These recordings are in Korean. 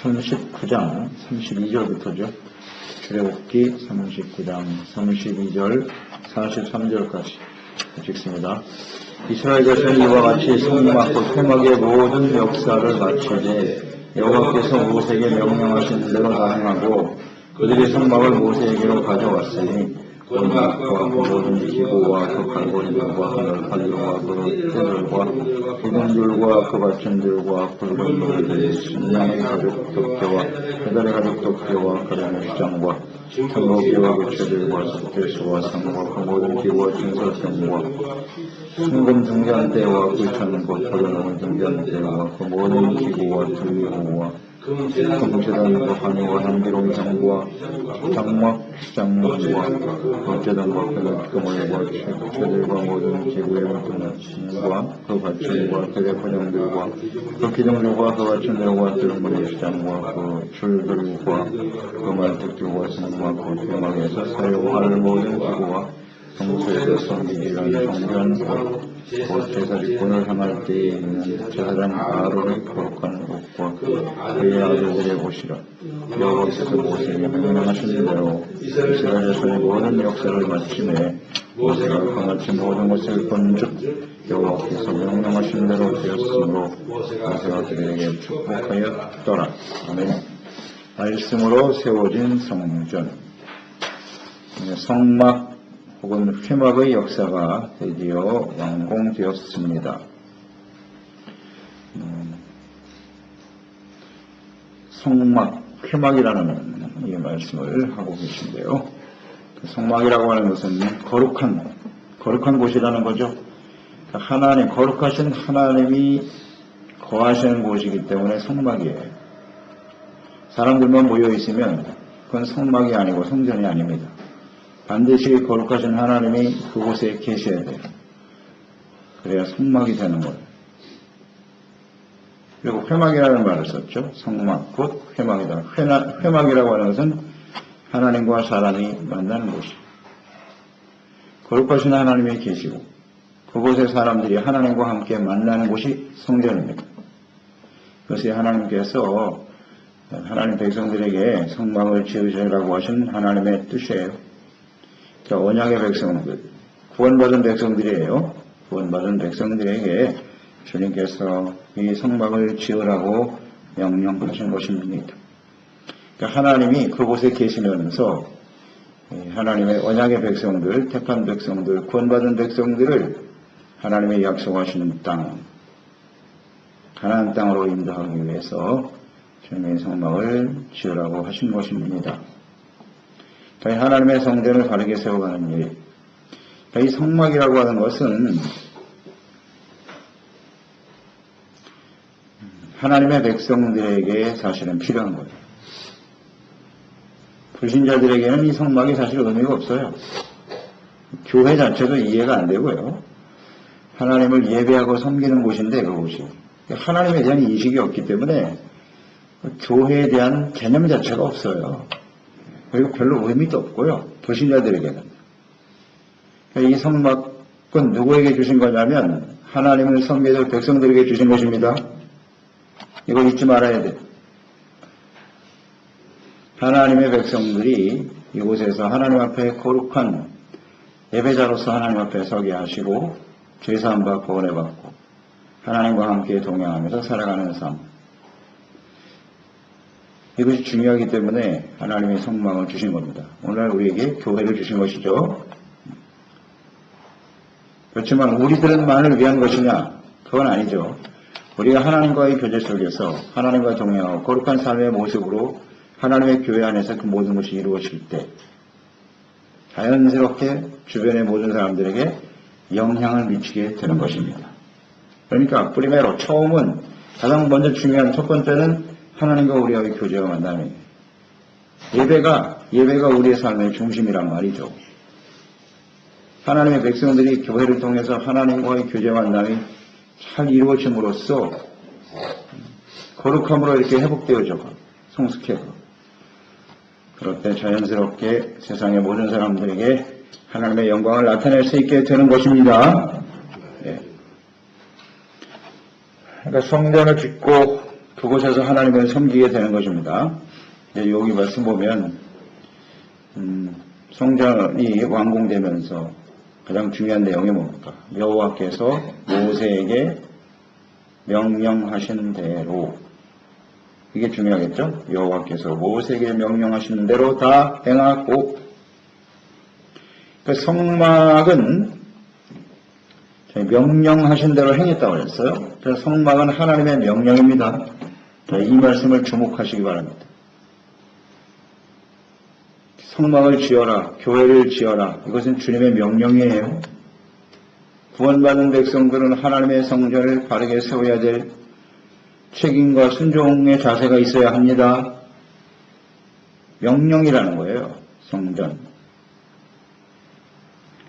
39장 32절부터죠. 출애굽기 39장 32절 43절까지 읽습니다. 이스라엘 자손이 이와 같이 성막과 회막의 모든 역사를 마치되 여호와께서 모세에게 명령하신 대로 다 행하고 그들이 성막을 모세에게로 가져왔으니 원막과 그 모든 기구와 그 갈고리들과 하늘 판들과 그 떼들과 기둥들과 그 받침들과 붉은 돌들 신랑의 가죽 덮개와 배달의 가죽 덮개와 가량의 시장과 청록기와 교체들과 석대수와 상과 그 모든 기구와 진설병과 순금 등잔대와 꿀찬 것 버려놓은 등잔대와 그 모든 기구와 들기구와 금제단과 한우와 향기로운 장과 장막 시장문과 금제단과 금을과 최들과 모든 기구의 등과 그 받침과 들의 포장들과 그 기둥들과 그 받침들과 들문의 시장과 그 줄들과 그 말뚝들과 성막 그 회막에서 사용할 모든 기구와 성소에서 섬기기라는 성전과 곧 제사직분을 향할 때에 있는 제사장 아론의 거룩한 옷과 그의 아들들의 옷이라. 여호와께서 모세에게 명령하신 대로 이스라엘 자손의 모든 역사를 마침에 모세가 그같이 모든 것을 본즉 여호와께서 명령하신 대로 되었으므로 모세가 그들에게 축복하였더라. 아멘. 말씀으로 세워진 성전. 성막 혹은 회막의 역사가 드디어 완공되었습니다. 성막, 회막이라는 이 말씀을 하고 계신데요. 성막이라고 하는 것은 거룩한 곳이라는 거죠. 하나님, 거룩하신 하나님이 거하시는 곳이기 때문에 성막이에요. 사람들만 모여 있으면 그건 성막이 아니고 성전이 아닙니다. 반드시 거룩하신 하나님이 그곳에 계셔야 돼요. 그래야 성막이 되는 거예요. 그리고 회막이라는 말을 썼죠. 성막, 곧 회막이다. 회막이라고 하는 것은 하나님과 사람이 만나는 곳이에요. 거룩하신 하나님이 계시고 그곳에 사람들이 하나님과 함께 만나는 곳이 성전입니다. 그것이 하나님께서 하나님 백성들에게 성막을 지으시라고 하신 하나님의 뜻이에요. 언약의 백성들, 구원받은 백성들이에요. 구원받은 백성들에게 주님께서 이 성막을 지으라고 명령하신 것입니다. 그러니까 하나님이 그곳에 계시면서 하나님의 언약의 백성들, 택한 백성들, 구원받은 백성들을 하나님의 약속하시는 땅, 가나안 땅으로 인도하기 위해서 주님의 성막을 지으라고 하신 것입니다. 하나님의 성전을 바르게 세워가는 일. 이 성막이라고 하는 것은 하나님의 백성들에게 사실은 필요한 거예요. 불신자들에게는 이 성막이 사실 의미가 없어요. 교회 자체도 이해가 안 되고요. 하나님을 예배하고 섬기는 곳인데 그곳이 하나님에 대한 인식이 없기 때문에 교회에 대한 개념 자체가 없어요. 그리고 별로 의미도 없고요. 불신자들에게는. 이 성막은 누구에게 주신 거냐면 하나님을 섬기는 백성들에게 주신 것입니다. 이걸 잊지 말아야 돼요. 하나님의 백성들이 이곳에서 하나님 앞에 거룩한 예배자로서 하나님 앞에 서게 하시고 죄사함 받고 은혜 받고 하나님과 함께 동행하면서 살아가는 삶. 이것이 중요하기 때문에 하나님의 성막을 주신 겁니다. 오늘 우리에게 교회를 주신 것이죠. 그렇지만 우리들만을 위한 것이냐? 그건 아니죠. 우리가 하나님과의 교제 속에서 하나님과 동행하고 거룩한 삶의 모습으로 하나님의 교회 안에서 그 모든 것이 이루어질 때 자연스럽게 주변의 모든 사람들에게 영향을 미치게 되는 것입니다. 그러니까 프리메로 처음은 가장 먼저 중요한 첫 번째는 하나님과 우리와의 교제가 만나는 예배가 우리의 삶의 중심이란 말이죠. 하나님의 백성들이 교회를 통해서 하나님과의 교제 만남이 잘 이루어짐으로써 거룩함으로 이렇게 회복되어져 성숙해서 그럴 때 자연스럽게 세상의 모든 사람들에게 하나님의 영광을 나타낼 수 있게 되는 것입니다. 네. 그러니까 성전을 짓고 그곳에서 하나님을 섬기게 되는 것입니다. 이제 여기 말씀 보면 성전이 완공되면서 가장 중요한 내용이 뭡니까? 여호와께서 모세에게 명령하신 대로, 이게 중요하겠죠? 여호와께서 모세에게 명령하신 대로 다 행하고, 그 성막은 명령하신 대로 행했다고 했어요. 그래서 성막은 하나님의 명령입니다. 이 말씀을 주목하시기 바랍니다. 성막을 지어라, 교회를 지어라, 이것은 주님의 명령이에요. 구원받은 백성들은 하나님의 성전을 바르게 세워야 될 책임과 순종의 자세가 있어야 합니다. 명령이라는 거예요. 성전.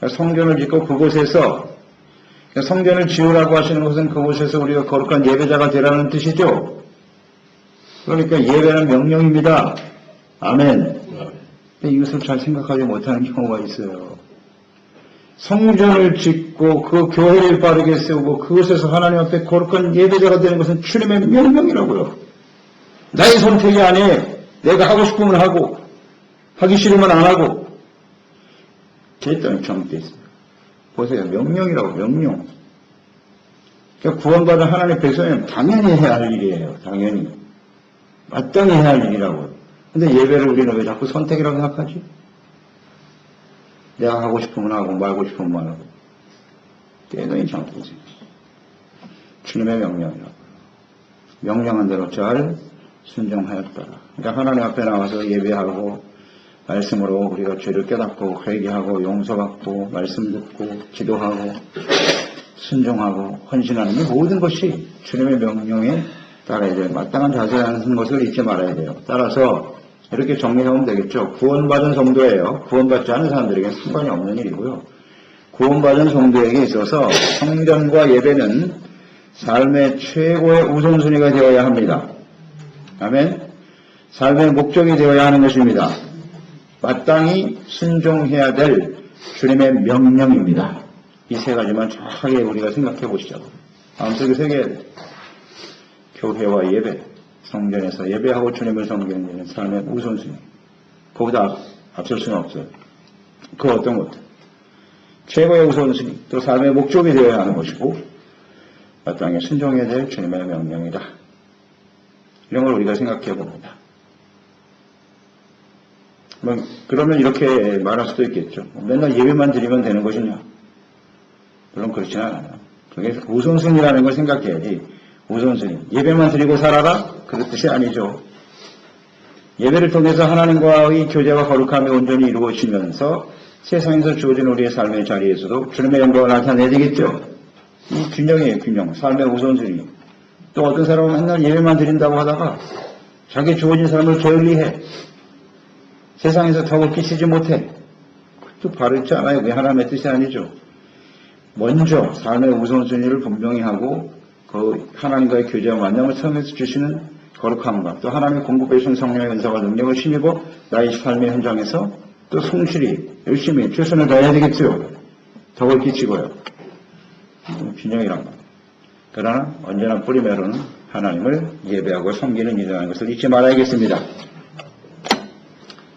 성전을 짓고 그곳에서, 성전을 지으라고 하시는 것은 그곳에서 우리가 거룩한 예배자가 되라는 뜻이죠. 그러니까 예배는 명령입니다. 아멘. 근데 이것을 잘 생각하지 못하는 경우가 있어요. 성전을 짓고 그 교회를 바르게 세우고 그곳에서 하나님 앞에 거룩한 예배자가 되는 것은 주님의 명령이라고요. 나의 선택이 아니에요. 내가 하고 싶으면 하고 하기 싫으면 안 하고. 제 땅이 정립되어 있습니다. 보세요. 명령이라고, 명령. 그러니까 구원받은 하나님의 백성은 당연히 해야 할 일이에요. 당연히. 마땅히 해야 할 일이라고요. 근데 예배를 우리는 왜 자꾸 선택이라고 생각하지? 내가 하고 싶으면 하고 말고 싶으면 말하고. 대단히 잘못되지. 주님의 명령이라고. 명령한 대로 잘 순종하였더라. 그러니까 하나님 앞에 나와서 예배하고 말씀으로 우리가 죄를 깨닫고 회개하고 용서받고 말씀 듣고 기도하고 순종하고 헌신하는 이 모든 것이 주님의 명령에 따라야 돼요. 마땅한 자세라는 것을 잊지 말아야 돼요. 따라서 이렇게 정리하면 되겠죠. 구원받은 성도예요. 구원받지 않은 사람들에게 상관이 없는 일이고요. 구원받은 성도에게 있어서 성전과 예배는 삶의 최고의 우선순위가 되어야 합니다. 아멘. 삶의 목적이 되어야 하는 것입니다. 마땅히 순종해야 될 주님의 명령입니다. 이 세 가지만 정확하게 우리가 생각해 보시죠. 마음속에 새겨야 돼요. 교회와 예배, 성전에서 예배하고 주님을 섬기는 일은 삶의 우선순위. 그보다 앞설 수는 없어요. 그 어떤 것도. 최고의 우선순위, 또 삶의 목적이 되어야 하는 것이고 마땅히 순종해야 될 주님의 명령이다. 이런 걸 우리가 생각해 봅니다. 그러면 이렇게 말할 수도 있겠죠. 맨날 예배만 드리면 되는 것이냐? 물론 그렇지는 않아요. 그게 우선순위라는 걸 생각해야지. 우선순위. 예배만 드리고 살아라? 그런 뜻이 아니죠. 예배를 통해서 하나님과의 교제와 거룩함이 온전히 이루어지면서 세상에서 주어진 우리의 삶의 자리에서도 주님의 영광을 나타내야 되겠죠. 이 균형이에요, 균형. 삶의 우선순위. 또 어떤 사람은 맨날 예배만 드린다고 하다가 자기 주어진 삶을 게을리해. 세상에서 덕을 끼치지 못해. 그것도 바르지 않아요. 그게 하나님의 뜻이 아니죠. 먼저 삶의 우선순위를 분명히 하고 그 하나님과의 교제와 만남을 통해서 주시는 거룩함과 또 하나님의 공급해 주신 성령의 은사와 능력을 힘입어 나의 삶의 현장에서 또 성실히 열심히 최선을 다해야 되겠죠. 덕을 끼치고요. 균형이란 것. 그러나 언제나 뿌리매로는 하나님을 예배하고 섬기는 일이라는 것을 잊지 말아야겠습니다.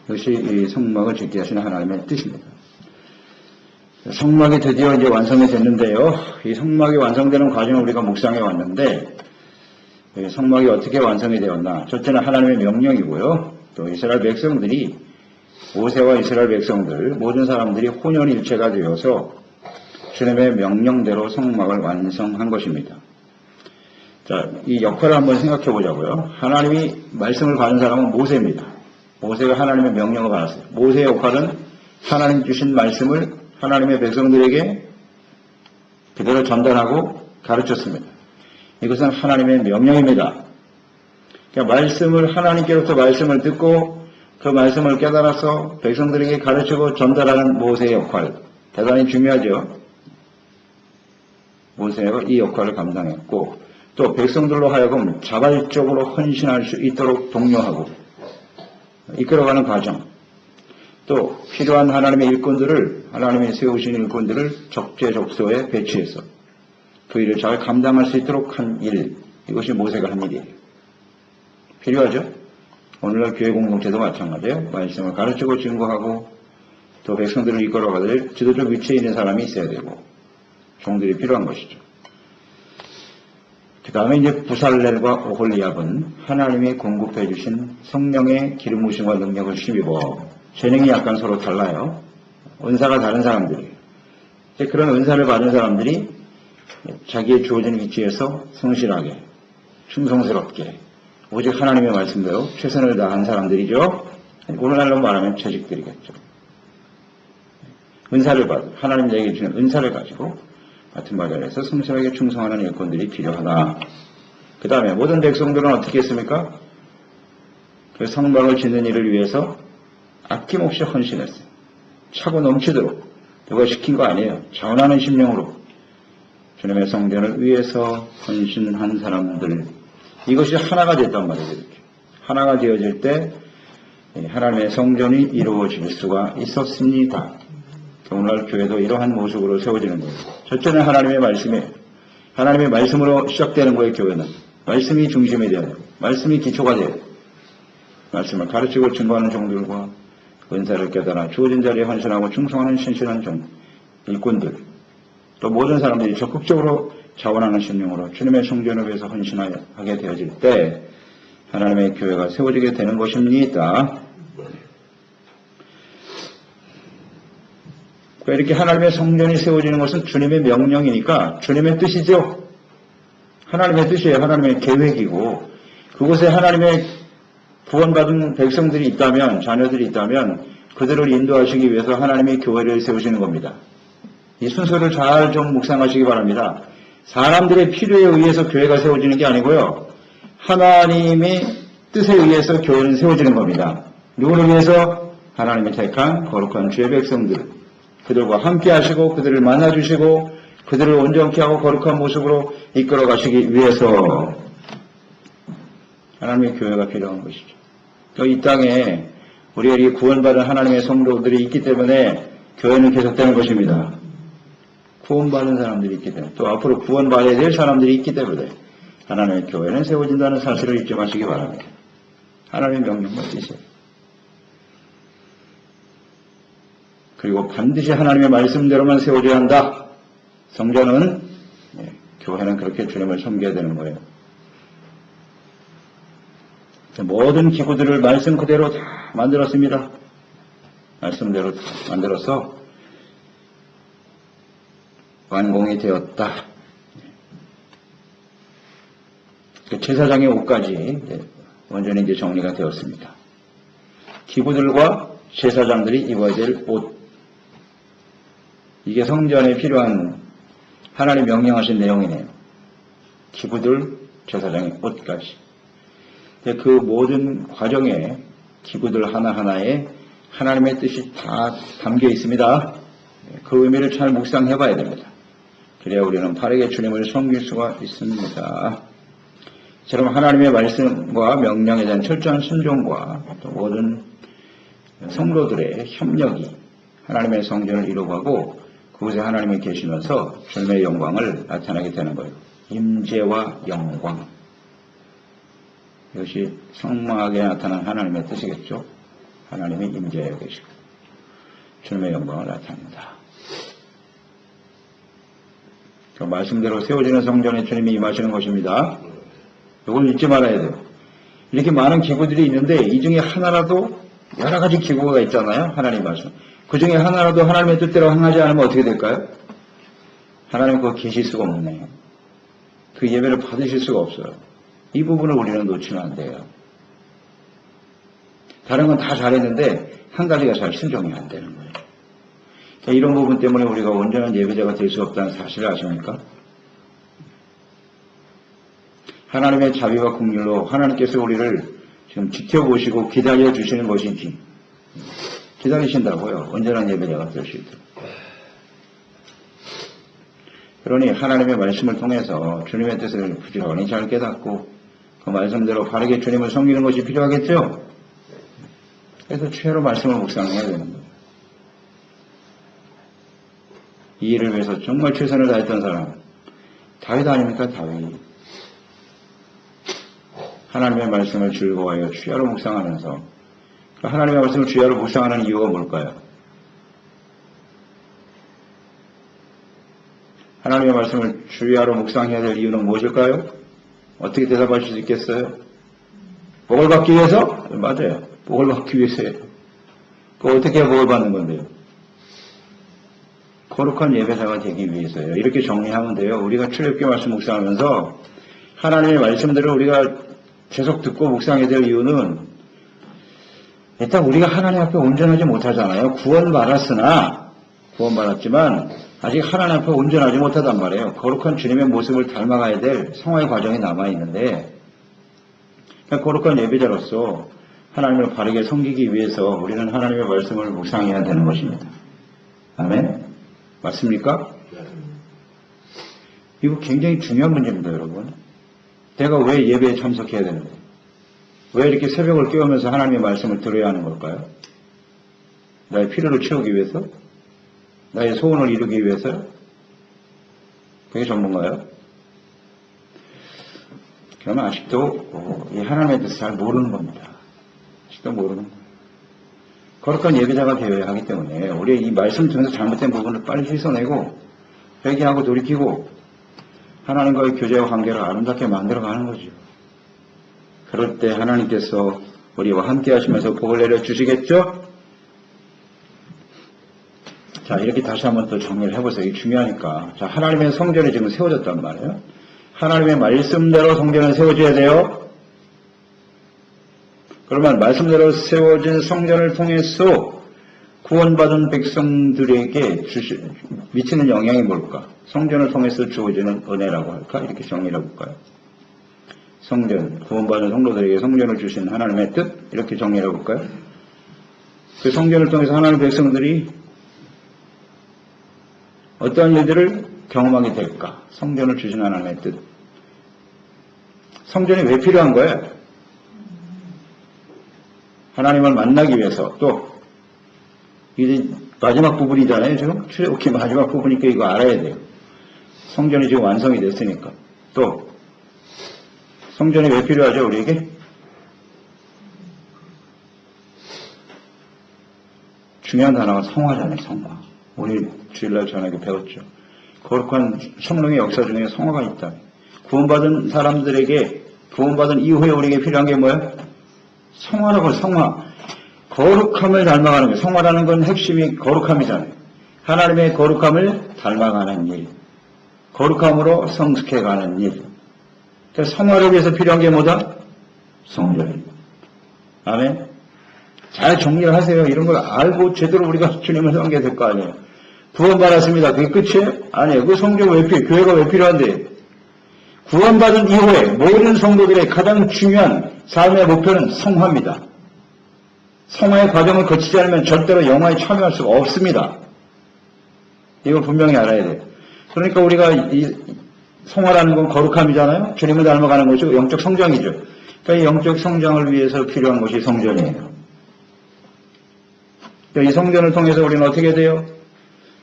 이것이 이 성막을 짓게 하시는 하나님의 뜻입니다. 성막이 드디어 이제 완성이 됐는데요. 이 성막이 완성되는 과정을 우리가 묵상해 왔는데, 성막이 어떻게 완성이 되었나? 첫째는 하나님의 명령이고요. 또 이스라엘 백성들이, 모세와 이스라엘 백성들, 모든 사람들이 혼연일체가 되어서 주님의 명령대로 성막을 완성한 것입니다. 자, 이 역할을 한번 생각해 보자고요. 하나님이 말씀을 받은 사람은 모세입니다. 모세가 하나님의 명령을 받았어요. 모세의 역할은 하나님 주신 말씀을 하나님의 백성들에게 그대로 전달하고 가르쳤습니다. 이것은 하나님의 명령입니다. 그러니까 말씀을 하나님께로부터 말씀을 듣고 그 말씀을 깨달아서 백성들에게 가르치고 전달하는 모세의 역할 대단히 중요하죠. 모세가 이 역할을 감당했고 또 백성들로 하여금 자발적으로 헌신할 수 있도록 독려하고 이끌어가는 과정 또 필요한 하나님의 일꾼들을 하나님이 세우신 일꾼들을 적재적소에 배치해서 그 일을 잘 감당할 수 있도록 한 일 이것이 모세가 한 일이에요. 필요하죠. 오늘날 교회 공동체도 마찬가지예요. 말씀을 가르치고 증거하고 또 백성들을 이끌어가들 지도적 위치에 있는 사람이 있어야 되고 종들이 필요한 것이죠. 그 다음에 이제 부살렐과 오홀리압은 하나님이 공급해 주신 성령의 기름 부으심과 능력을 힘입어 재능이 약간 서로 달라요. 은사가 다른 사람들이에요. 그런 은사를 받은 사람들이 자기의 주어진 위치에서 성실하게 충성스럽게 오직 하나님의 말씀대로 최선을 다한 사람들이죠. 오늘날로 말하면 재직들이겠죠. 은사를 받은 하나님에게 주는 은사를 가지고 같은 바자리에서 성실하게 충성하는 일꾼들이 필요하다. 그 다음에 모든 백성들은 어떻게 했습니까? 그 성막을 짓는 일을 위해서 아낌없이 헌신했어요. 차고 넘치도록. 누가 시킨 거 아니에요. 자원하는 심령으로 주님의 성전을 위해서 헌신한 사람들. 이것이 하나가 됐단 말이에요. 이렇게. 하나가 되어질 때 하나님의 성전이 이루어질 수가 있었습니다. 오늘날 교회도 이러한 모습으로 세워지는 거예요. 첫째는 하나님의 말씀이에요. 하나님의 말씀으로 시작되는 거예요. 교회는. 말씀이 중심이 되어야 돼요. 말씀이 기초가 돼요. 말씀을 가르치고 증거하는 종들과 은사를 깨달아 주어진 자리에 헌신하고 충성하는 신실한 종, 일꾼들, 또 모든 사람들이 적극적으로 자원하는 심령으로 주님의 성전을 위해서 헌신하게 되어질 때 하나님의 교회가 세워지게 되는 것입니다. 이렇게 하나님의 성전이 세워지는 것은 주님의 명령이니까 주님의 뜻이죠. 하나님의 뜻이에요. 하나님의 계획이고 그곳에 하나님의 구원받은 백성들이 있다면 자녀들이 있다면 그들을 인도하시기 위해서 하나님의 교회를 세우시는 겁니다. 이 순서를 잘 좀 묵상하시기 바랍니다. 사람들의 필요에 의해서 교회가 세워지는 게 아니고요. 하나님의 뜻에 의해서 교회는 세워지는 겁니다. 누구를 위해서? 하나님이 택한 거룩한 주의 백성들. 그들과 함께 하시고 그들을 만나주시고 그들을 온전케 하고 거룩한 모습으로 이끌어 가시기 위해서 하나님의 교회가 필요한 것이죠. 또 이 땅에 우리에게 구원받은 하나님의 성도들이 있기 때문에 교회는 계속되는 것입니다. 구원받은 사람들이 있기 때문에 또 앞으로 구원받아야 될 사람들이 있기 때문에 하나님의 교회는 세워진다는 사실을 잊지 마시기 바랍니다. 하나님의 명령과 뜻이에요. 그리고 반드시 하나님의 말씀대로만 세워져야 한다. 성전은 교회는 그렇게 주님을 섬겨야 되는 거예요. 모든 기구들을 말씀 그대로 다 만들었습니다. 말씀대로 다 만들어서 완공이 되었다. 제사장의 옷까지 완전히 이제 정리가 되었습니다. 기구들과 제사장들이 입어야 될 옷. 이게 성전에 필요한 하나님 명령하신 내용이네요. 기구들, 제사장의 옷까지. 그 모든 과정에 기구들 하나하나에 하나님의 뜻이 다 담겨 있습니다. 그 의미를 잘 묵상해 봐야 됩니다. 그래야 우리는 바르게 주님을 섬길 수가 있습니다. 저럼 하나님의 말씀과 명령에 대한 철저한 순종과 또 모든 성도들의 협력이 하나님의 성전을 이루고 그곳에 하나님이 계시면서 주님의 영광을 나타나게 되는 거예요. 임재와 영광. 이것이 성막에 나타난 하나님의 뜻이겠죠. 하나님이 임재하여 계시고 주님의 영광을 나타낸다. 그 말씀대로 세워지는 성전에 주님이 임하시는 것입니다. 이걸 잊지 말아야 돼요. 이렇게 많은 기구들이 있는데 이 중에 하나라도 여러 가지 기구가 있잖아요. 하나님 말씀. 그 중에 하나라도 하나님의 뜻대로 행하지 않으면 어떻게 될까요? 하나님 그거 계실 수가 없네요. 그 예배를 받으실 수가 없어요. 이 부분을 우리는 놓치면 안 돼요. 다른 건 다 잘했는데 한 가지가 잘 순종이 안 되는 거예요. 이런 부분 때문에 우리가 온전한 예배자가 될 수 없다는 사실을 아십니까? 하나님의 자비와 긍휼로 하나님께서 우리를 지금 지켜보시고 기다려 주시는 것인지 기다리신다고요. 온전한 예배자가 될 수 있도록. 그러니 하나님의 말씀을 통해서 주님의 뜻을 부지런히 잘 깨닫고 그 말씀대로 바르게 주님을 섬기는 것이 필요하겠죠? 그래서 최로 말씀을 묵상해야 되는 거예요. 이 일을 위해서 정말 최선을 다했던 사람 다윗 아닙니까? 다윗. 하나님의 말씀을 즐거워하여 주야로 묵상하면서, 하나님의 말씀을 주야로 묵상하는 이유가 뭘까요? 하나님의 말씀을 주야로 묵상해야 될 이유는 무엇일까요? 어떻게 대답하실 수 있겠어요? 복을 받기 위해서? 맞아요. 복을 받기 위해서예요. 그 어떻게 복을 받는 건데요? 거룩한 예배자가 되기 위해서예요. 이렇게 정리하면 돼요. 우리가 출애굽기 말씀 묵상하면서 하나님의 말씀들을 우리가 계속 듣고 묵상해야 될 이유는, 일단 우리가 하나님 앞에 온전하지 못하잖아요. 구원받았지만 아직 하나님 앞에 온전하지 못하단 말이에요. 거룩한 주님의 모습을 닮아가야 될 성화의 과정이 남아있는데, 거룩한 예배자로서 하나님을 바르게 섬기기 위해서 우리는 하나님의 말씀을 묵상해야 되는 것입니다. 아멘? 맞습니까? 이거 굉장히 중요한 문제입니다, 여러분. 내가 왜 예배에 참석해야 되는데? 왜 이렇게 새벽을 깨우면서 하나님의 말씀을 들어야 하는 걸까요? 나의 필요를 채우기 위해서? 나의 소원을 이루기 위해서요? 그게 전문가요? 그러면 아직도 이 하나님에 대해서 잘 모르는 겁니다. 아직도 모르는 거예요. 거룩한 예배자가 되어야 하기 때문에 우리 이 말씀 통해서 잘못된 부분을 빨리 씻어내고 회개하고 돌이키고 하나님과의 교제와 관계를 아름답게 만들어가는 거죠. 그럴 때 하나님께서 우리와 함께 하시면서 복을 내려주시겠죠? 자, 이렇게 다시 한번 또 정리를 해보세요. 이게 중요하니까. 자, 하나님의 성전이 지금 세워졌단 말이에요. 하나님의 말씀대로 성전은 세워져야 돼요. 그러면 말씀대로 세워진 성전을 통해서 구원받은 백성들에게 미치는 영향이 뭘까? 성전을 통해서 주어지는 은혜라고 할까? 이렇게 정리를 해볼까요? 성전, 구원받은 성도들에게 성전을 주신 하나님의 뜻? 이렇게 정리를 해볼까요? 그 성전을 통해서 하나님의 백성들이 어떠한 일들을 경험하게 될까? 성전을 주신 하나님의 뜻. 성전이 왜 필요한 거예요? 하나님을 만나기 위해서. 또 이제 마지막 부분이잖아요. 지금 출애굽기 마지막 부분이니까 이거 알아야 돼요. 성전이 지금 완성이 됐으니까. 또 성전이 왜 필요하죠, 우리에게? 중요한 단어가 성화잖아요. 성화. 우리 주일날 저녁에 배웠죠. 거룩한 성령의 역사 중에 성화가 있다. 구원받은 사람들에게, 구원받은 이후에 우리에게 필요한 게 뭐예요? 성화라고. 성화. 거룩함을 닮아가는 거예요. 성화라는 건 핵심이 거룩함이잖아요. 하나님의 거룩함을 닮아가는 일. 거룩함으로 성숙해가는 일. 그래서 성화를 위해서 필요한 게 뭐다? 성전. 아멘. 잘 정리를 하세요. 이런 걸 알고 제대로 우리가 주님을 섬겨야 될 거 아니에요. 구원받았습니다. 그게 끝이에요? 아니에요. 그 성전 왜 필요해요? 교회가 왜 필요한데? 구원받은 이후에 모든 성도들의 가장 중요한 삶의 목표는 성화입니다. 성화의 과정을 거치지 않으면 절대로 영화에 참여할 수가 없습니다. 이걸 분명히 알아야 돼요. 그러니까 우리가 이 성화라는 건 거룩함이잖아요. 주님을 닮아가는 것이고 영적 성장이죠. 그러니까 이 영적 성장을 위해서 필요한 것이 성전이에요. 이 성전을 통해서 우리는 어떻게 돼요?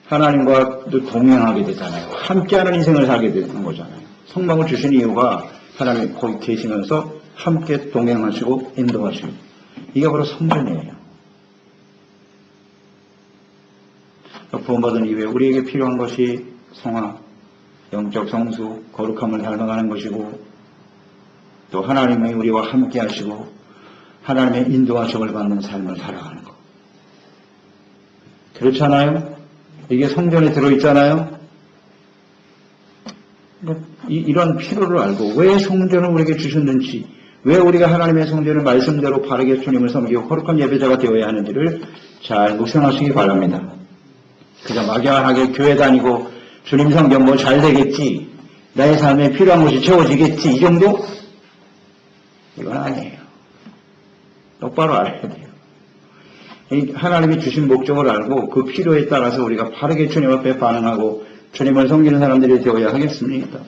하나님과 동행하게 되잖아요. 함께하는 인생을 살게 되는 거잖아요. 성막을 주신 이유가 하나님 거기 계시면서 함께 동행하시고 인도하시고, 이게 바로 성전이에요. 구원받은 이후에 우리에게 필요한 것이 성화, 영적 성수, 거룩함을 닮아가는 것이고, 또 하나님이 우리와 함께 하시고 하나님의 인도하심을 받는 삶을 살아가는 것. 그렇잖아요? 이게 성전에 들어있잖아요? 이런 필요를 알고 왜 성전을 우리에게 주셨는지, 왜 우리가 하나님의 성전을 말씀대로 바르게 주님을 섬기고 거룩한 예배자가 되어야 하는지를 잘 묵상하시기 바랍니다. 그저 막연하게 교회 다니고 주님 성경 뭐 잘 되겠지, 나의 삶에 필요한 것이 채워지겠지, 이 정도? 이건 아니에요. 똑바로 알아야 돼요. 하나님이 주신 목적을 알고 그 필요에 따라서 우리가 바르게 주님 앞에 반응하고 주님을 섬기는 사람들이 되어야 하겠습니다.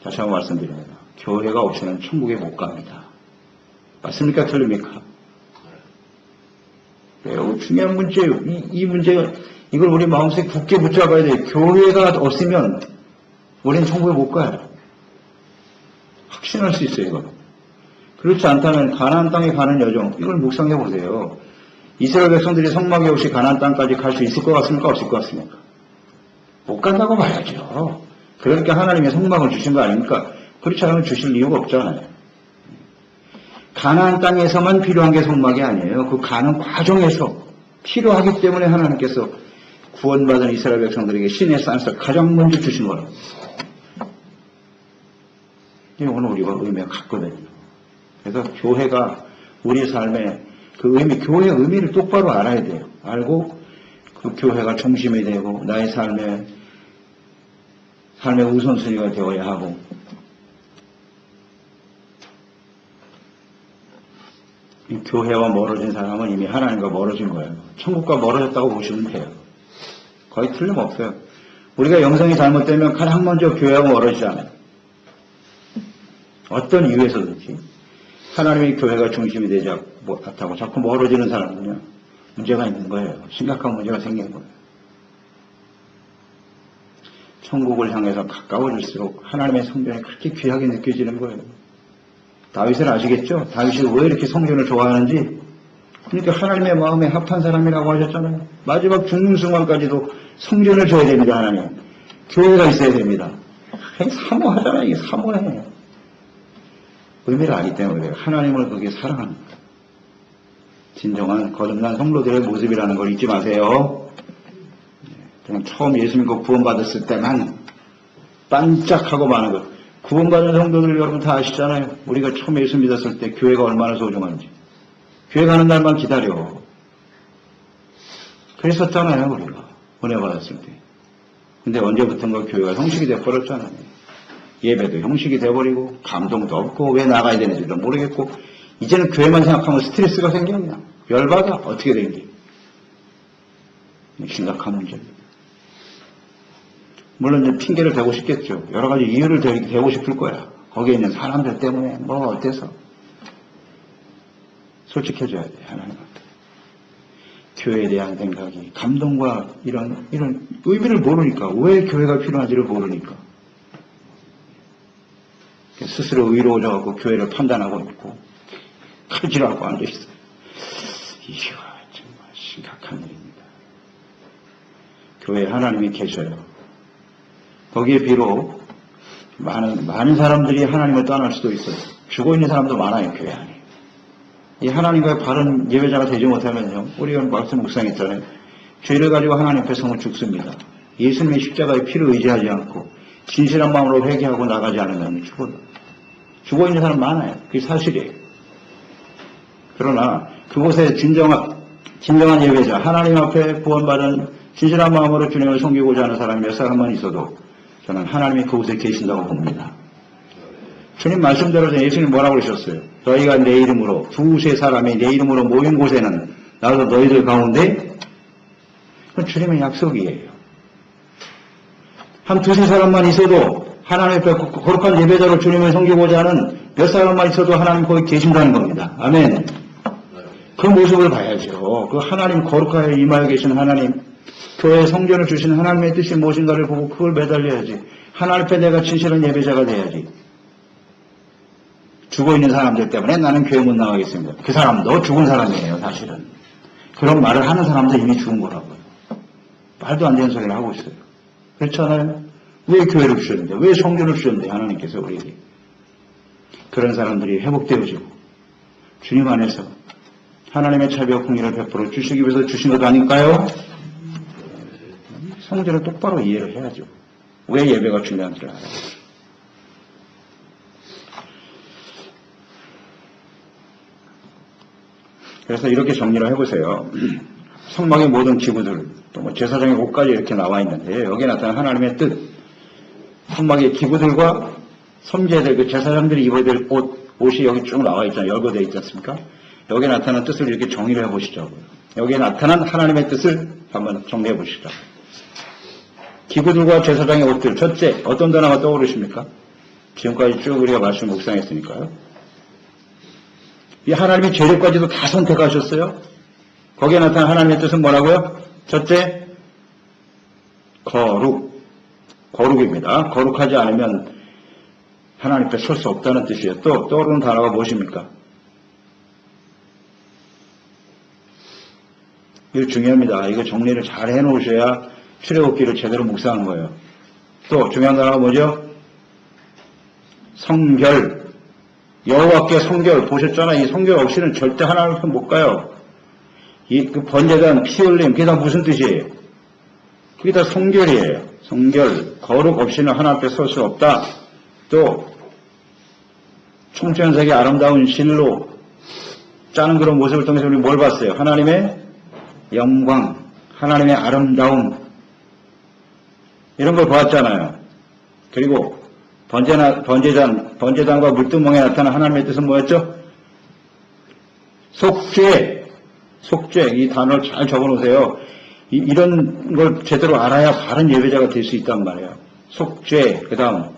다시 한번 말씀드립니다. 교회가 없이는 천국에 못 갑니다. 맞습니까? 틀립니까? 매우 중요한 문제예요. 이 문제가, 이걸 우리 마음속에 굳게 붙잡아야 돼요. 교회가 없으면 우리는 천국에 못 가요. 확신할 수 있어요, 이거. 그렇지 않다면 가나안 땅에 가는 여정, 이걸 묵상해 보세요. 이스라엘 백성들이 성막이 없이 가나안 땅까지 갈 수 있을 것 같습니까? 없을 것 같습니까? 못 간다고 봐야죠. 그러니까 하나님의 성막을 주신 거 아닙니까? 그렇지 않으면 주실 이유가 없잖아요. 가나안 땅에서만 필요한 게 성막이 아니에요. 그 가는 과정에서 필요하기 때문에 하나님께서 구원받은 이스라엘 백성들에게 신의 산에서 가장 먼저 주신 거라고. 이건 우리가 의미가 같거든요. 그래서 교회가 우리 삶의 그 의미, 교회의 의미를 똑바로 알아야 돼요. 알고 그 교회가 중심이 되고 나의 삶의 우선순위가 되어야 하고, 이 교회와 멀어진 사람은 이미 하나님과 멀어진 거예요. 천국과 멀어졌다고 보시면 돼요. 거의 틀림없어요. 우리가 영성이 잘못되면 가장 먼저 교회하고 멀어지잖아요. 어떤 이유에서든지 하나님의 교회가 중심이 되지 못하고 자꾸 멀어지는 사람은요, 문제가 있는 거예요. 심각한 문제가 생기는 거예요. 천국을 향해서 가까워질수록 하나님의 성전이 그렇게 귀하게 느껴지는 거예요. 다윗을 아시겠죠? 다윗이 왜 이렇게 성전을 좋아하는지. 그러니까 하나님의 마음에 합한 사람이라고 하셨잖아요. 마지막 죽는 순간까지도 성전을 줘야 됩니다. 하나님. 교회가 있어야 됩니다. 사모하잖아요. 이게 사모해. 의미를 알기 때문에 하나님을 그게 사랑하는 거예요. 진정한 거듭난 성도들의 모습이라는 걸 잊지 마세요. 그냥 처음 예수 믿고 구원받았을 때만 반짝하고 마는 것. 구원받은 성도들 여러분 다 아시잖아요. 우리가 처음 예수 믿었을 때 교회가 얼마나 소중한지. 교회 가는 날만 기다려. 그랬었잖아요, 우리가. 은혜 받았을 때. 근데 언제부턴가 교회가 형식이 돼버렸잖아요. 예배도 형식이 돼버리고, 감동도 없고, 왜 나가야 되는지도 모르겠고, 이제는 교회만 생각하면 스트레스가 생겨, 그냥. 열받아. 어떻게 된 게. 심각한 문제입니다. 물론 이제 핑계를 대고 싶겠죠. 여러 가지 이유를 대고 싶을 거야. 거기에 있는 사람들 때문에, 뭐, 어때서. 솔직해져야 돼, 하나님한테. 교회에 대한 생각이, 감동과 이런 의미를 모르니까, 왜 교회가 필요한지를 모르니까. 스스로 의로워져갖고 교회를 판단하고 있고, 칼질하고 앉아있어요. 이거 정말 심각한 일입니다. 교회에 하나님이 계셔요. 거기에 비록 많은 사람들이 하나님을 떠날 수도 있어요. 죽어있는 사람도 많아요, 교회 안에. 이 하나님과의 바른 예배자가 되지 못하면요, 우리가 말씀 묵상했잖아요. 죄를 가지고 하나님 앞에 서면 죽습니다. 예수님의 십자가의 피를 의지하지 않고 진실한 마음으로 회개하고 나가지 않으면 죽어요. 죽어있는 사람 많아요. 그게 사실이에요. 그러나 그곳에 진정한 예배자, 하나님 앞에 구원받은 진실한 마음으로 주님을 섬기고자 하는 사람이 몇 사람만 있어도 저는 하나님이 그곳에 계신다고 봅니다. 주님 말씀대로 예수님 뭐라고 그러셨어요? 너희가 내 이름으로, 두세 사람이 내 이름으로 모인 곳에는 나도 너희들 가운데, 그건 주님의 약속이에요. 한 두세 사람만 있어도 하나님 앞에 거룩한 예배자로 주님을 섬기고자 하는 몇 사람만 있어도 하나님 거기 계신다는 겁니다. 아멘. 그 모습을 봐야죠. 그 하나님 거룩하게 임하여 계신 하나님, 교회에 성전을 주신 하나님의 뜻이 무엇인가를 보고 그걸 매달려야지. 하나님 앞에 내가 진실한 예배자가 돼야지. 죽어있는 사람들 때문에 나는 교회 못 나가겠습니다. 그 사람도 죽은 사람이에요, 사실은. 그런 말을 하는 사람도 이미 죽은 거라고요. 말도 안 되는 소리를 하고 있어요. 그렇잖아요? 왜 교회를 주셨는데, 왜 성전을 주셨는데, 하나님께서 우리에게. 그런 사람들이 회복되어지고, 주님 안에서 하나님의 자비와 공의를 베풀어 주시기 위해서 주신 것 아닐까요? 성전을 똑바로 이해를 해야죠. 왜 예배가 중요한지를 알아요. 그래서 이렇게 정리를 해보세요. 성막의 모든 기구들, 또 뭐 제사장의 옷까지 이렇게 나와 있는데, 여기에 나타난 하나님의 뜻, 성막의 기구들과 섬제들, 그 제사장들이 입어야 될 옷이 여기 쭉 나와 있잖아요. 열거되어 있지 않습니까? 여기에 나타난 뜻을 이렇게 정리를 해보시죠. 여기에 나타난 하나님의 뜻을 한번 정리해 보시죠. 기구들과 제사장의 옷들, 첫째, 어떤 단어가 떠오르십니까? 지금까지 쭉 우리가 말씀 묵상했으니까요. 이 하나님의 재료까지도 다 선택하셨어요. 거기에 나타난 하나님의 뜻은 뭐라고요? 첫째, 거룩입니다. 거룩하지 않으면 하나님 앞에 설 수 없다는 뜻이에요. 또 떠오르는 단어가 무엇입니까? 이거 중요합니다. 이거 정리를 잘 해놓으셔야 출애굽기를 제대로 묵상한 거예요. 또 중요한 단어가 뭐죠? 성결. 여호와께 성결. 보셨잖아요. 이 성결 없이는 절대 하나님 앞에 못 가요. 그 번제단 피 흘림, 그게 다 무슨 뜻이에요? 그게 다 성결이에요. 성결. 거룩 없이는 하나님 앞에 설 수 없다. 또 총천색의 아름다운 실로 짜는 그런 모습을 통해서 우리 뭘 봤어요? 하나님의 영광, 하나님의 아름다움, 이런 걸 보았잖아요. 그리고 번제단과 물두멍에 나타난 하나님의 뜻은 뭐였죠? 속죄, 이 단어를 잘 적어놓으세요. 이런 걸 제대로 알아야 바른 예배자가 될 수 있단 말이에요. 속죄, 그 다음,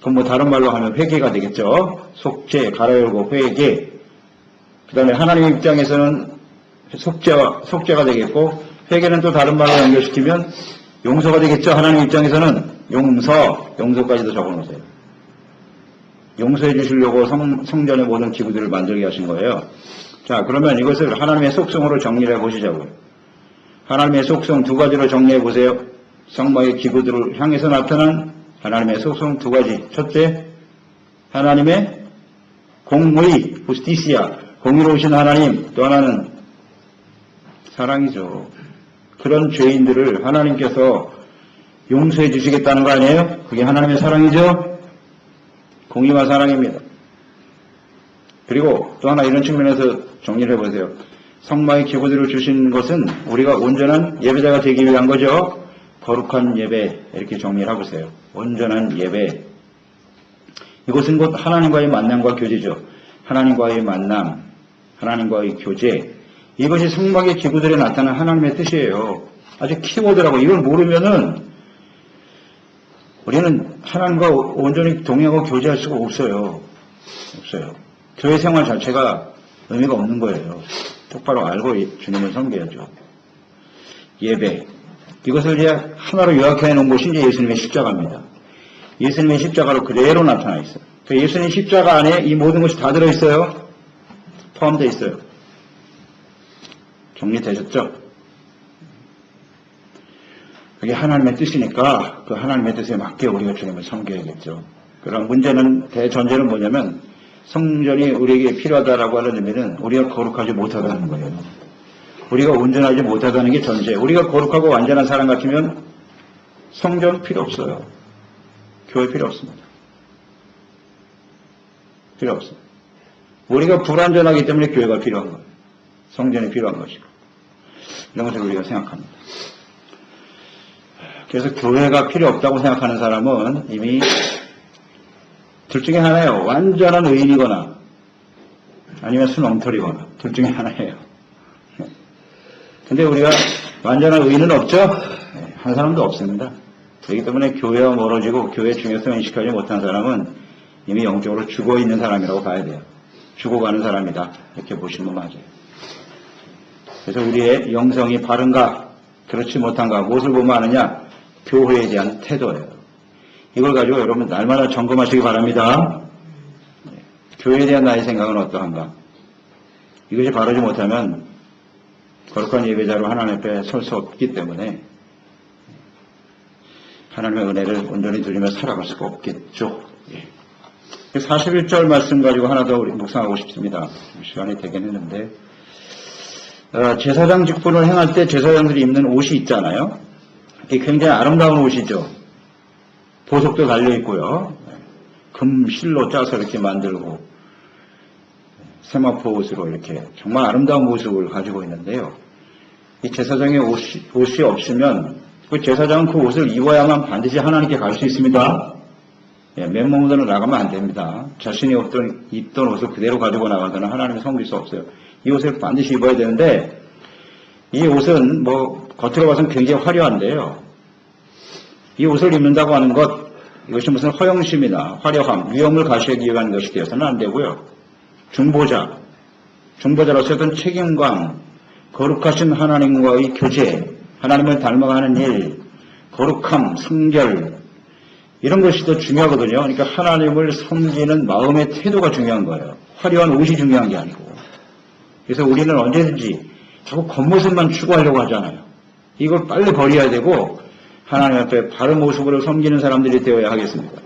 그럼 뭐 다른 말로 하면 회개가 되겠죠. 속죄, 가로 열고 회개. 그 다음에 하나님 입장에서는 속죄가 되겠고, 회개는 또 다른 말로 연결시키면 용서가 되겠죠. 하나님 입장에서는 용서까지도 적어놓으세요. 용서해 주시려고 성전의 모든 기구들을 만들게 하신 거예요. 자, 그러면 이것을 하나님의 속성으로 정리를 해보시자고요. 하나님의 속성 두 가지로 정리해 보세요. 성막의 기구들을 향해서 나타난 하나님의 속성 두 가지. 첫째, 하나님의 공의, 부스티시아, 공의로우신 하나님. 또 하나는 사랑이죠. 그런 죄인들을 하나님께서 용서해 주시겠다는 거 아니에요? 그게 하나님의 사랑이죠? 공의와 사랑입니다. 그리고 또 하나 이런 측면에서 정리를 해보세요. 성막의 기구들을 주신 것은 우리가 온전한 예배자가 되기 위한 거죠. 거룩한 예배, 이렇게 정리를 해보세요. 온전한 예배. 이것은 곧 하나님과의 만남과 교제죠. 하나님과의 만남, 하나님과의 교제. 이것이 성막의 기구들에 나타난 하나님의 뜻이에요. 아주 키워드라고. 이걸 모르면은 우리는 하나님과 온전히 동행하고 교제할 수가 없어요. 교회 생활 자체가 의미가 없는 거예요. 똑바로 알고 주님을 섬겨야죠. 예배. 이것을 이제 하나로 요약해 놓은 것이 이제 예수님의 십자가입니다. 예수님의 십자가로 그대로 나타나 있어요. 그 예수님 십자가 안에 이 모든 것이 다 들어있어요. 포함되어 있어요. 정리되셨죠? 그게 하나님의 뜻이니까 그 하나님의 뜻에 맞게 우리가 주님을 섬겨야겠죠. 그럼 문제는, 대전제는 뭐냐면 성전이 우리에게 필요하다라고 하는 의미는 우리가 거룩하지 못하다는 거예요. 우리가 온전하지 못하다는 게 전제. 우리가 거룩하고 완전한 사람 같으면 성전 필요 없어요. 교회 필요 없습니다. 필요 없어요. 우리가 불완전하기 때문에 교회가 필요한 거예요. 성전이 필요한 것이고. 이런 것을 우리가 생각합니다. 그래서 교회가 필요 없다고 생각하는 사람은 이미 둘 중에 하나예요. 완전한 의인이거나 아니면 순엉터리거나 둘 중에 하나예요. 근데 우리가 완전한 의인은 없죠? 한 사람도 없습니다. 그렇기 때문에 교회와 멀어지고 교회의 중요성을 인식하지 못한 사람은 이미 영적으로 죽어있는 사람이라고 봐야 돼요. 죽어가는 사람이다. 이렇게 보시면 맞아요. 그래서 우리의 영성이 바른가 그렇지 못한가 무엇을 보면 아느냐? 교회에 대한 태도예요. 이걸 가지고 여러분 날마다 점검하시기 바랍니다. 교회에 대한 나의 생각은 어떠한가? 이것이 바르지 못하면 거룩한 예배자로 하나님 앞에 설 수 없기 때문에 하나님의 은혜를 온전히 누리며 살아갈 수가 없겠죠. 41절 말씀 가지고 하나 더 우리 묵상하고 싶습니다. 시간이 되긴 했는데 제사장 직분을 행할 때 제사장들이 입는 옷이 있잖아요. 이게 굉장히 아름다운 옷이죠. 보석도 달려있고요. 금 실로 짜서 이렇게 만들고 세마포 옷으로 이렇게 정말 아름다운 모습을 가지고 있는데요. 이 제사장의 옷이 없으면 그 제사장은 그 옷을 입어야만 반드시 하나님께 갈 수 있습니다. 맨몸으로 나가면 안 됩니다. 자신이 입던 옷을 그대로 가지고 나가서는 하나님을 섬길 수 없어요. 이 옷을 반드시 입어야 되는데 이 옷은 뭐 겉으로 봐서는 굉장히 화려한데요. 이 옷을 입는다고 하는 것, 이것이 무슨 허영심이나 화려함, 위엄을 가시기 위한 것이 되어서는 안 되고요. 중보자로서 어떤 책임감, 거룩하신 하나님과의 교제, 하나님을 닮아가는 일, 거룩함, 성결, 이런 것이 더 중요하거든요. 그러니까 하나님을 섬기는 마음의 태도가 중요한 거예요. 화려한 옷이 중요한 게 아니고. 그래서 우리는 언제든지 자꾸 겉모습만 추구하려고 하잖아요. 이걸 빨리 버려야 되고 하나님 앞에 바른 모습으로 섬기는 사람들이 되어야 하겠습니다.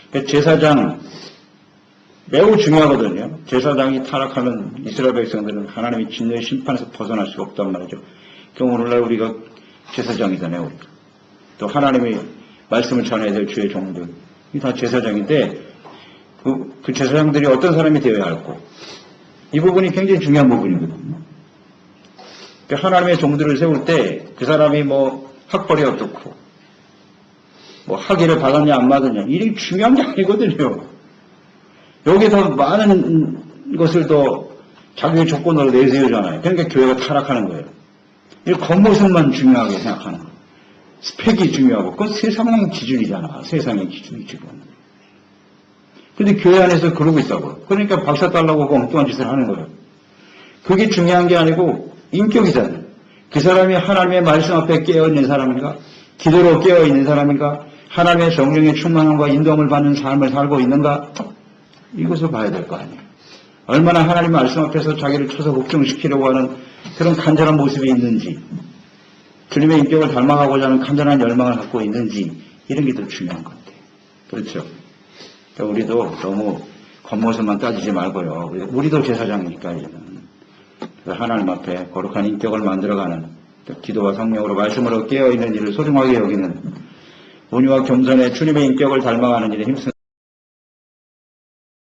그러니까 제사장 매우 중요하거든요. 제사장이 타락하면 이스라엘 백성들은 하나님이 진노의 심판에서 벗어날 수가 없단 말이죠. 그럼 오늘날 우리가 제사장이잖아요. 우리가. 또 하나님이 말씀을 전해야 될 주의 종들. 이 다 제사장인데 그 제사장들이 어떤 사람이 되어야 할고 이 부분이 굉장히 중요한 부분이거든요. 그러니까 하나님의 종들을 세울 때 그 사람이 뭐 학벌이 어떻고 뭐 학위를 받았냐 안 받았냐 이게 중요한 게 아니거든요. 여기 더 많은 것을 더 자기의 조건으로 내세우잖아요. 그러니까 교회가 타락하는 거예요. 이 겉모습만 중요하게 생각하는 거예요. 스펙이 중요하고 그건 세상의 기준이잖아. 세상의 기준이 지금. 근데 교회 안에서 그러고 있다고요. 그러니까 박사 달라고 엉뚱한 짓을 하는 거예요. 그게 중요한 게 아니고 인격이잖아요. 그 사람이 하나님의 말씀 앞에 깨어있는 사람인가? 기도로 깨어있는 사람인가? 하나님의 성령의 충만함과 인도함을 받는 삶을 살고 있는가? 이것을 봐야 될 거 아니에요. 얼마나 하나님 말씀 앞에서 자기를 쳐서 걱정시키려고 하는 그런 간절한 모습이 있는지, 주님의 인격을 닮아가고자 하는 간절한 열망을 갖고 있는지, 이런 게 더 중요한 것 같아요. 그렇죠? 그러니까 우리도 너무 겉모습만 따지지 말고요. 우리도 제사장이니까 이제는. 하나님 앞에 거룩한 인격을 만들어가는 기도와 성령으로 말씀으로 깨어있는 일을 소중하게 여기는 온유와 겸손의 주님의 인격을 닮아가는 일에 힘쓰는